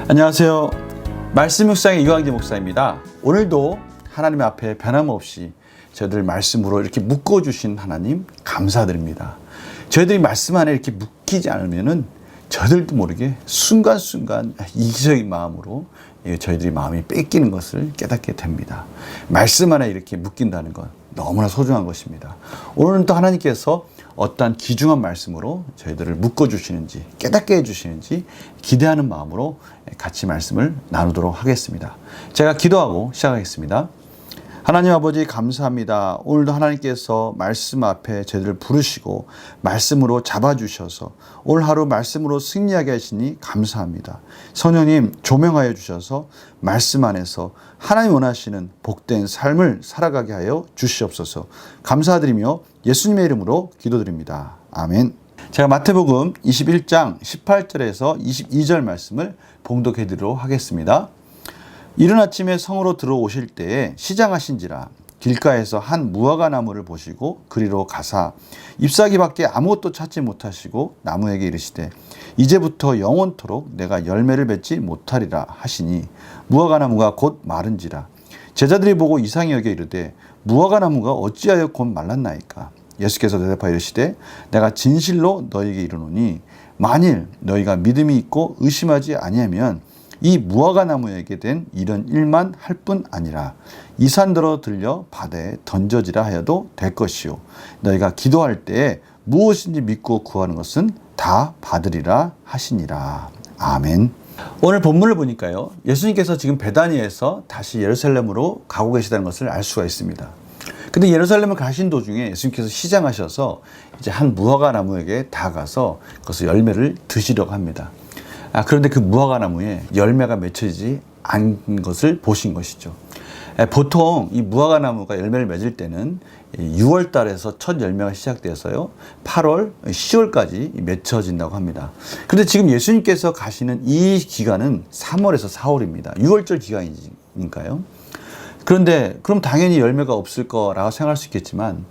안녕하세요. 말씀 묵상의 이광재 목사입니다. 오늘도 하나님 앞에 변함없이 저희들 말씀으로 이렇게 묶어주신 하나님 감사드립니다. 저희들이 말씀 안에 이렇게 묶이지 않으면은 저희들도 모르게 순간순간 이기적인 마음으로 저희들이 마음이 뺏기는 것을 깨닫게 됩니다. 말씀 안에 이렇게 묶인다는 건 너무나 소중한 것입니다. 오늘은 또 하나님께서 어떠한 귀중한 말씀으로 저희들을 묶어주시는지 깨닫게 해주시는지 기대하는 마음으로 같이 말씀을 나누도록 하겠습니다. 제가 기도하고 시작하겠습니다. 하나님 아버지 감사합니다. 오늘도 하나님께서 말씀 앞에 저희들을 부르시고 말씀으로 잡아주셔서 오늘 하루 말씀으로 승리하게 하시니 감사합니다. 성령님 조명하여 주셔서 말씀 안에서 하나님 원하시는 복된 삶을 살아가게 하여 주시옵소서. 감사드리며 예수님의 이름으로 기도드립니다. 아멘. 제가 마태복음 21장 18절에서 22절 말씀을 봉독해 드리도록 하겠습니다. 이른 아침에 성으로 들어오실 때에 시장하신지라 길가에서 한 무화과 나무를 보시고 그리로 가사 잎사귀밖에 아무것도 찾지 못하시고 나무에게 이르시되 이제부터 영원토록 내가 열매를 맺지 못하리라 하시니 무화과 나무가 곧 마른지라. 제자들이 보고 이상히 여겨 이르되 무화과 나무가 어찌하여 곧 말랐나이까. 예수께서 대답하여 이르시되 내가 진실로 너희에게 이르노니 만일 너희가 믿음이 있고 의심하지 아니하면 이 무화과 나무에게 된 이런 일만 할 뿐 아니라 이 산더러 들려 바다에 던져지라 하여도 될 것이요 너희가 기도할 때에 무엇인지 믿고 구하는 것은 다 받으리라 하시니라. 아멘. 오늘 본문을 보니까요, 예수님께서 지금 베다니에서 다시 예루살렘으로 가고 계시다는 것을 알 수가 있습니다. 근데 예루살렘을 가신 도중에 예수님께서 시장하셔서 이제 한 무화과 나무에게 다가가서 그것을 열매를 드시려고 합니다. 그런데 그 무화과 나무에 열매가 맺혀지지 않은 것을 보신 것이죠. 보통 이 무화과 나무가 열매를 맺을 때는 6월 달에서 첫 열매가 시작돼서요 8월, 10월까지 맺혀진다고 합니다. 그런데 지금 예수님께서 가시는 이 기간은 3월에서 4월입니다. 6월절 기간이니까요. 그런데 그럼 당연히 열매가 없을 거라고 생각할 수 있겠지만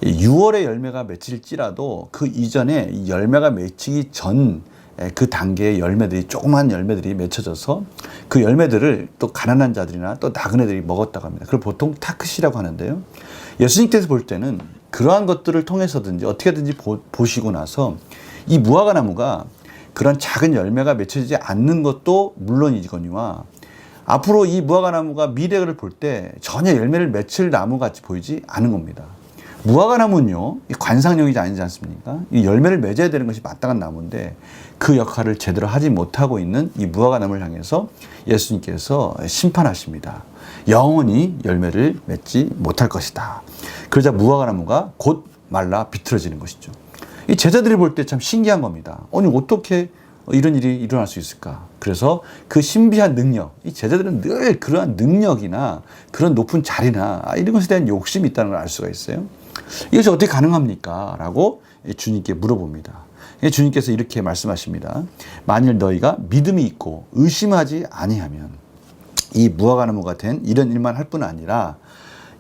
6월에 열매가 맺힐지라도 그 이전에 열매가 맺히기 전 그 단계의 열매들이, 조그만 열매들이 맺혀져서 그 열매들을 또 가난한 자들이나 또 나그네들이 먹었다고 합니다. 그걸 보통 타크시라고 하는데요. 예수님께서 볼 때는 그러한 것들을 통해서든지 어떻게든지 보시고 나서 이 무화과 나무가 그런 작은 열매가 맺혀지지 않는 것도 물론이거니와 앞으로 이 무화과 나무가 미래를 볼 때 전혀 열매를 맺힐 나무 같이 보이지 않은 겁니다. 무화과 나무는요, 관상용이지 아니지 않습니까? 이 열매를 맺어야 되는 것이 마땅한 나무인데 그 역할을 제대로 하지 못하고 있는 이 무화과 나무를 향해서 예수님께서 심판하십니다. 영원히 열매를 맺지 못할 것이다. 그러자 무화과 나무가 곧 말라 비틀어지는 것이죠. 이 제자들이 볼 때 참 신기한 겁니다. 아니 어떻게 이런 일이 일어날 수 있을까? 그래서 그 신비한 능력, 이 제자들은 늘 그러한 능력이나 그런 높은 자리나 이런 것에 대한 욕심이 있다는 걸 알 수가 있어요. 이것이 어떻게 가능합니까? 라고 주님께 물어봅니다. 주님께서 이렇게 말씀하십니다. 만일 너희가 믿음이 있고 의심하지 아니하면 이 무화과 나무가 된 이런 일만 할 뿐 아니라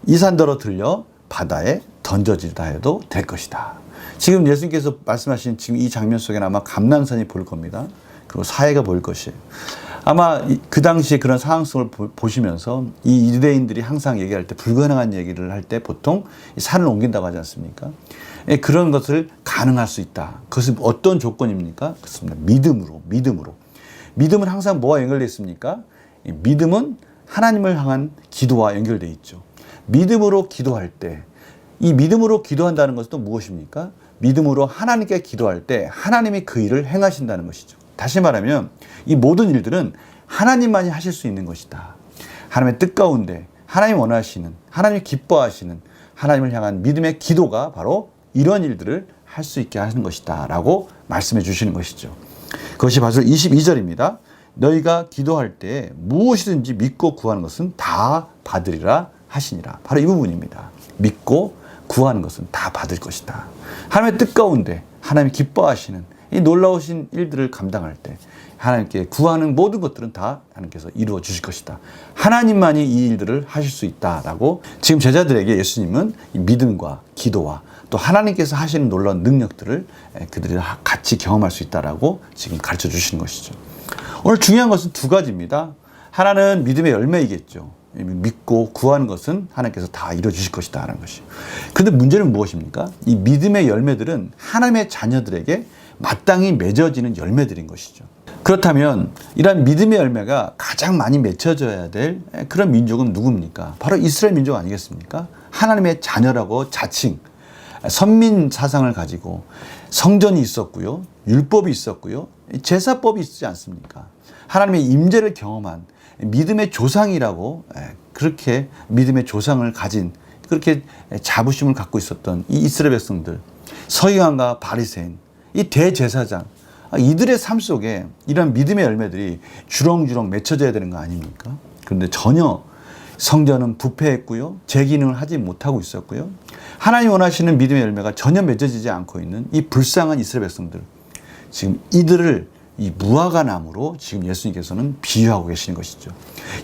이 산더러 들려 바다에 던져지다 해도 될 것이다. 지금 예수님께서 말씀하신 지금 이 장면 속에는 아마 감람산이 보일 겁니다. 그리고 사해가 보일 것이에요. 아마 그 당시에 그런 상황 속을 보시면서 이 유대인들이 항상 얘기할 때, 불가능한 얘기를 할 때 보통 산을 옮긴다고 하지 않습니까? 그런 것을 가능할 수 있다. 그것은 어떤 조건입니까? 그렇습니다. 믿음으로. 믿음은 항상 뭐와 연결되어 있습니까? 믿음은 하나님을 향한 기도와 연결되어 있죠. 믿음으로 기도할 때, 이 믿음으로 기도한다는 것은 또 무엇입니까? 믿음으로 하나님께 기도할 때 하나님이 그 일을 행하신다는 것이죠. 다시 말하면 이 모든 일들은 하나님만이 하실 수 있는 것이다. 하나님의 뜻 가운데 하나님 원하시는, 하나님 기뻐하시는 하나님을 향한 믿음의 기도가 바로 이런 일들을 할 수 있게 하는 것이다 라고 말씀해 주시는 것이죠. 그것이 바로 22절입니다. 너희가 기도할 때 무엇이든지 믿고 구하는 것은 다 받으리라 하시니라. 바로 이 부분입니다. 믿고 구하는 것은 다 받을 것이다. 하나님의 뜻 가운데 하나님이 기뻐하시는 이 놀라우신 일들을 감당할 때 하나님께 구하는 모든 것들은 다 하나님께서 이루어 주실 것이다. 하나님만이 이 일들을 하실 수 있다라고 지금 제자들에게 예수님은 이 믿음과 기도와 또 하나님께서 하시는 놀라운 능력들을 그들이 같이 경험할 수 있다라고 지금 가르쳐 주시는 것이죠. 오늘 중요한 것은 두 가지입니다. 하나는 믿음의 열매이겠죠. 믿고 구하는 것은 하나님께서 다 이루어주실 것이다 하는 것이. 그런데 문제는 무엇입니까? 이 믿음의 열매들은 하나님의 자녀들에게 마땅히 맺어지는 열매들인 것이죠. 그렇다면 이러한 믿음의 열매가 가장 많이 맺혀져야 될 그런 민족은 누굽니까? 바로 이스라엘 민족 아니겠습니까? 하나님의 자녀라고 자칭, 선민 사상을 가지고 성전이 있었고요, 율법이 있었고요, 제사법이 있지 않습니까? 하나님의 임재를 경험한 믿음의 조상이라고, 그렇게 믿음의 조상을 가진, 그렇게 자부심을 갖고 있었던 이 이스라엘 백성들, 서기관과 바리새인, 이 대제사장, 이들의 삶 속에 이런 믿음의 열매들이 주렁주렁 맺혀져야 되는 거 아닙니까? 그런데 전혀 성전은 부패했고요, 제 기능을 하지 못하고 있었고요, 하나님 원하시는 믿음의 열매가 전혀 맺어지지 않고 있는 이 불쌍한 이스라엘 백성들, 지금 이들을 이 무화과 나무로 지금 예수님께서는 비유하고 계시는 것이죠.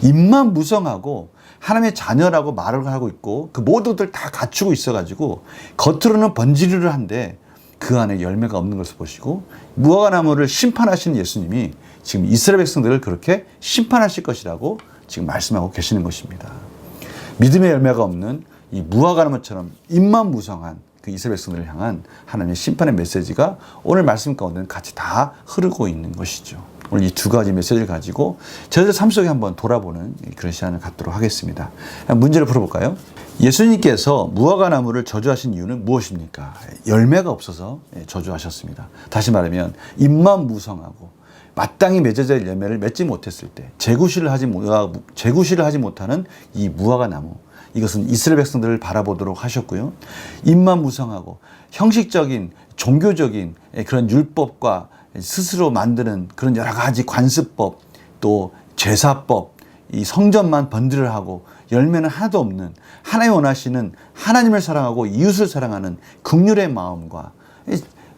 입만 무성하고 하나님의 자녀라고 말을 하고 있고 그 모두들 다 갖추고 있어가지고 겉으로는 번지르르한데 그 안에 열매가 없는 것을 보시고 무화과 나무를 심판하시는 예수님이 지금 이스라엘 백성들을 그렇게 심판하실 것이라고 지금 말씀하고 계시는 것입니다. 믿음의 열매가 없는 이 무화과 나무처럼 입만 무성한 그 이스라엘 백성들을 향한 하나님의 심판의 메시지가 오늘 말씀 가운데는 같이 다 흐르고 있는 것이죠. 오늘 이 두 가지 메시지를 가지고 저희들 삶 속에 한번 돌아보는 그런 시간을 갖도록 하겠습니다. 문제를 풀어볼까요? 예수님께서 무화과 나무를 저주하신 이유는 무엇입니까? 열매가 없어서 저주하셨습니다. 다시 말하면 입만 무성하고 마땅히 맺어야 할 열매를 맺지 못했을 때 제구실을 하지 못하는 이 무화과 나무, 이것은 이스라엘 백성들을 바라보도록 하셨고요. 입만 무성하고 형식적인 종교적인 그런 율법과 스스로 만드는 그런 여러 가지 관습법, 또 제사법, 이 성전만 번들을 하고 열매는 하나도 없는 하나님 원하시는 하나님을 사랑하고 이웃을 사랑하는 긍휼의 마음과,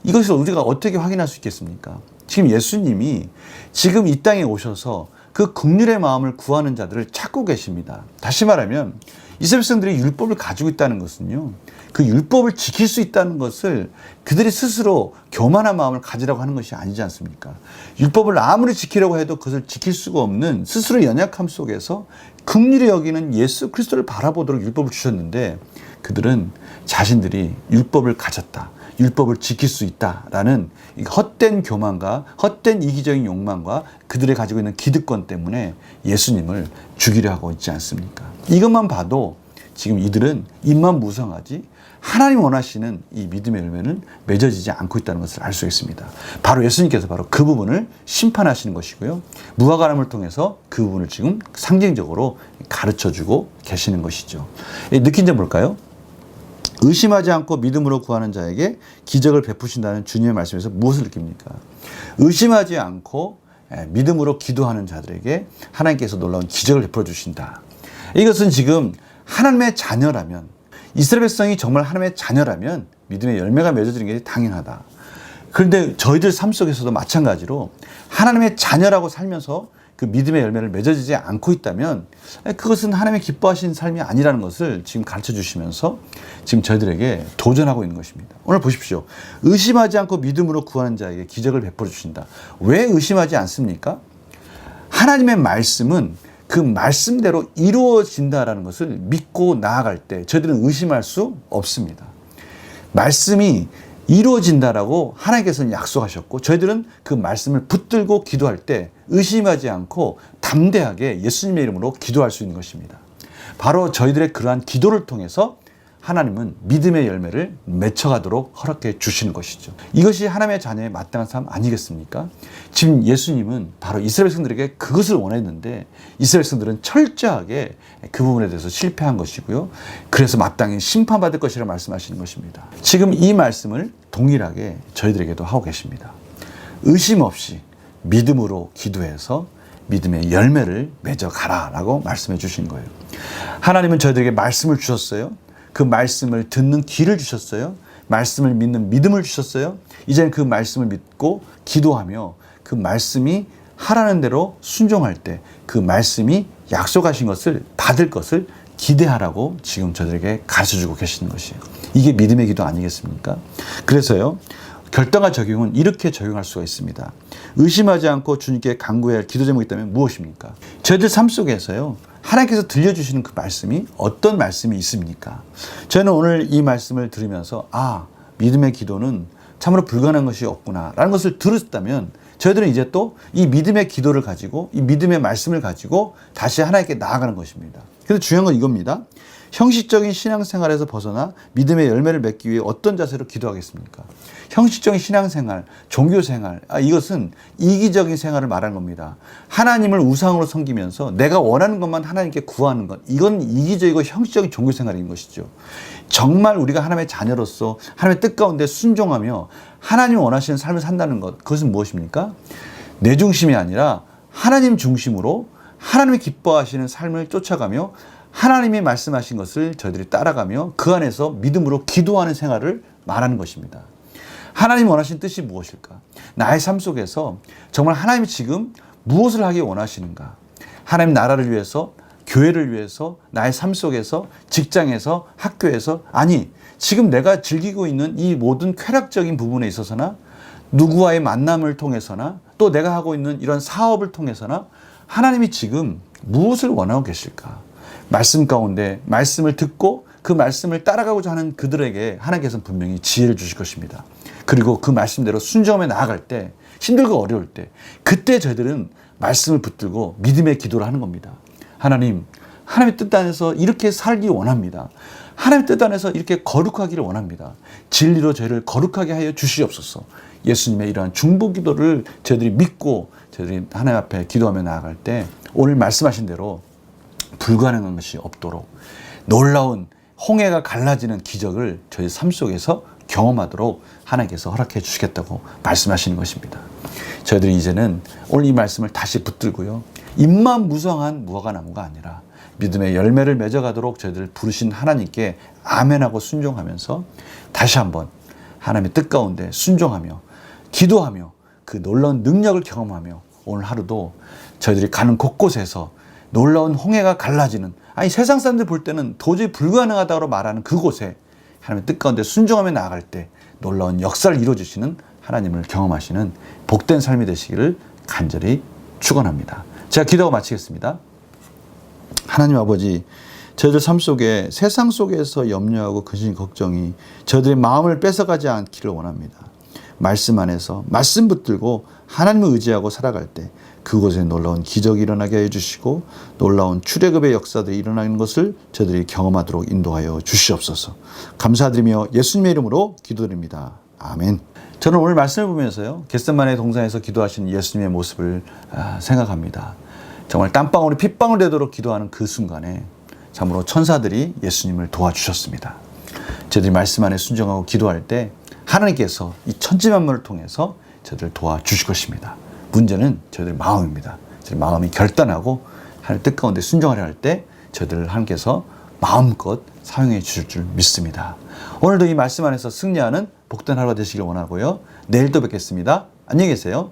이것을 우리가 어떻게 확인할 수 있겠습니까? 지금 예수님이 지금 이 땅에 오셔서 그 긍휼의 마음을 구하는 자들을 찾고 계십니다. 다시 말하면 이스라엘 백성들이 율법을 가지고 있다는 것은요, 그 율법을 지킬 수 있다는 것을 그들이 스스로 교만한 마음을 가지라고 하는 것이 아니지 않습니까? 율법을 아무리 지키려고 해도 그것을 지킬 수가 없는 스스로 연약함 속에서 긍휼히 여기는 예수 그리스도를 바라보도록 율법을 주셨는데, 그들은 자신들이 율법을 가졌다, 율법을 지킬 수 있다라는 헛된 교만과 헛된 이기적인 욕망과 그들이 가지고 있는 기득권 때문에 예수님을 죽이려 하고 있지 않습니까? 이것만 봐도 지금 이들은 입만 무성하지 하나님 원하시는 이 믿음의 열매는 맺어지지 않고 있다는 것을 알 수 있습니다. 바로 예수님께서 바로 그 부분을 심판하시는 것이고요, 무화과 나무를 통해서 그 부분을 지금 상징적으로 가르쳐주고 계시는 것이죠. 느낀 점 볼까요? 의심하지 않고 믿음으로 구하는 자에게 기적을 베푸신다는 주님의 말씀에서 무엇을 느낍니까? 의심하지 않고 믿음으로 기도하는 자들에게 하나님께서 놀라운 기적을 베풀어 주신다. 이것은 지금 하나님의 자녀라면, 이스라엘 백성이 정말 하나님의 자녀라면 믿음의 열매가 맺어지는 게 당연하다. 그런데 저희들 삶 속에서도 마찬가지로 하나님의 자녀라고 살면서 그 믿음의 열매를 맺어지지 않고 있다면 그것은 하나님의 기뻐하시는 삶이 아니라는 것을 지금 가르쳐 주시면서 지금 저희들에게 도전하고 있는 것입니다. 오늘 보십시오. 의심하지 않고 믿음으로 구하는 자에게 기적을 베풀어 주신다. 왜 의심하지 않습니까? 하나님의 말씀은 그 말씀대로 이루어진다라는 것을 믿고 나아갈 때 저희들은 의심할 수 없습니다. 말씀이 이루어진다라고 하나님께서는 약속하셨고, 저희들은 그 말씀을 붙들고 기도할 때 의심하지 않고 담대하게 예수님의 이름으로 기도할 수 있는 것입니다. 바로 저희들의 그러한 기도를 통해서 하나님은 믿음의 열매를 맺혀가도록 허락해 주시는 것이죠. 이것이 하나님의 자녀의 마땅한 삶 아니겠습니까? 지금 예수님은 바로 이스라엘 백성들에게 그것을 원했는데 이스라엘 백성들은 철저하게 그 부분에 대해서 실패한 것이고요, 그래서 마땅히 심판받을 것이라고 말씀하시는 것입니다. 지금 이 말씀을 동일하게 저희들에게도 하고 계십니다. 의심 없이 믿음으로 기도해서 믿음의 열매를 맺어가라 라고 말씀해 주신 거예요. 하나님은 저희들에게 말씀을 주셨어요. 그 말씀을 듣는 귀를 주셨어요. 말씀을 믿는 믿음을 주셨어요. 이제는 그 말씀을 믿고 기도하며 그 말씀이 하라는 대로 순종할 때 그 말씀이 약속하신 것을 받을 것을 기대하라고 지금 저들에게 가르쳐주고 계시는 것이에요. 이게 믿음의 기도 아니겠습니까? 그래서요, 결단과 적용은 이렇게 적용할 수가 있습니다. 의심하지 않고 주님께 간구해야 할 기도 제목이 있다면 무엇입니까? 저희들 삶 속에서요, 하나님께서 들려주시는 그 말씀이 어떤 말씀이 있습니까? 저는 오늘 이 말씀을 들으면서 믿음의 기도는 참으로 불가능한 것이 없구나 라는 것을 들었다면 저희들은 이제 또 이 믿음의 기도를 가지고 이 믿음의 말씀을 가지고 다시 하나님께 나아가는 것입니다. 그래서 중요한 건 이겁니다. 형식적인 신앙생활에서 벗어나 믿음의 열매를 맺기 위해 어떤 자세로 기도하겠습니까? 형식적인 신앙생활, 종교생활, 이것은 이기적인 생활을 말하는 겁니다. 하나님을 우상으로 섬기면서 내가 원하는 것만 하나님께 구하는 것, 이건 이기적이고 형식적인 종교생활인 것이죠. 정말 우리가 하나님의 자녀로서 하나님의 뜻 가운데 순종하며 하나님이 원하시는 삶을 산다는 것, 그것은 무엇입니까? 내 중심이 아니라 하나님 중심으로 하나님이 기뻐하시는 삶을 쫓아가며 하나님이 말씀하신 것을 저희들이 따라가며 그 안에서 믿음으로 기도하는 생활을 말하는 것입니다. 하나님 원하시는 뜻이 무엇일까? 나의 삶 속에서 정말 하나님이 지금 무엇을 하기 원하시는가? 하나님 나라를 위해서, 교회를 위해서, 나의 삶 속에서, 직장에서, 학교에서, 지금 내가 즐기고 있는 이 모든 쾌락적인 부분에 있어서나 누구와의 만남을 통해서나 또 내가 하고 있는 이런 사업을 통해서나 하나님이 지금 무엇을 원하고 계실까? 말씀 가운데 말씀을 듣고 그 말씀을 따라가고자 하는 그들에게 하나님께서는 분명히 지혜를 주실 것입니다. 그리고 그 말씀대로 순종하며 나아갈 때, 힘들고 어려울 때, 그때 저희들은 말씀을 붙들고 믿음의 기도를 하는 겁니다. 하나님의 뜻 안에서 이렇게 살기 원합니다. 하나님의 뜻 안에서 이렇게 거룩하기를 원합니다. 진리로 저희를 거룩하게 하여 주시옵소서. 예수님의 이러한 중보 기도를 저희들이 믿고 저희들이 하나님 앞에 기도하며 나아갈 때 오늘 말씀하신 대로 불가능한 것이 없도록 놀라운 홍해가 갈라지는 기적을 저희 삶 속에서 경험하도록 하나님께서 허락해 주시겠다고 말씀하시는 것입니다. 저희들이 이제는 오늘 이 말씀을 다시 붙들고요, 입만 무성한 무화과나무가 아니라 믿음의 열매를 맺어가도록 저희들을 부르신 하나님께 아멘하고 순종하면서 다시 한번 하나님의 뜻 가운데 순종하며 기도하며 그 놀라운 능력을 경험하며 오늘 하루도 저희들이 가는 곳곳에서 놀라운 홍해가 갈라지는, 세상 사람들 볼 때는 도저히 불가능하다고 말하는 그곳에 하나님의 뜻 가운데 순종하며 나아갈 때 놀라운 역사를 이루어주시는 하나님을 경험하시는 복된 삶이 되시기를 간절히 축원합니다. 제가 기도하고 마치겠습니다. 하나님 아버지, 저희들 삶 속에 세상 속에서 염려하고 근심 걱정이 저희들의 마음을 뺏어가지 않기를 원합니다. 말씀 안에서 말씀 붙들고 하나님을 의지하고 살아갈 때 그곳에 놀라운 기적이 일어나게 해주시고 놀라운 출애굽의 역사들이 일어나는 것을 저희들이 경험하도록 인도하여 주시옵소서. 감사드리며 예수님의 이름으로 기도드립니다. 아멘. 저는 오늘 말씀을 보면서요, 겟세마네 동산에서 기도하시는 예수님의 모습을 생각합니다. 정말 땀방울이 핏방울 되도록 기도하는 그 순간에 참으로 천사들이 예수님을 도와주셨습니다. 저희들이 말씀 안에 순종하고 기도할 때 하나님께서 이 천지만물을 통해서 저희들을 도와주실 것입니다. 문제는 저희들 마음입니다. 저희 마음이 결단하고 하나님 뜻 가운데 순종하려 할 때 저희들을 하나님께서 마음껏 사용해 주실 줄 믿습니다. 오늘도 이 말씀 안에서 승리하는 복된 하루가 되시길 원하고요. 내일 또 뵙겠습니다. 안녕히 계세요.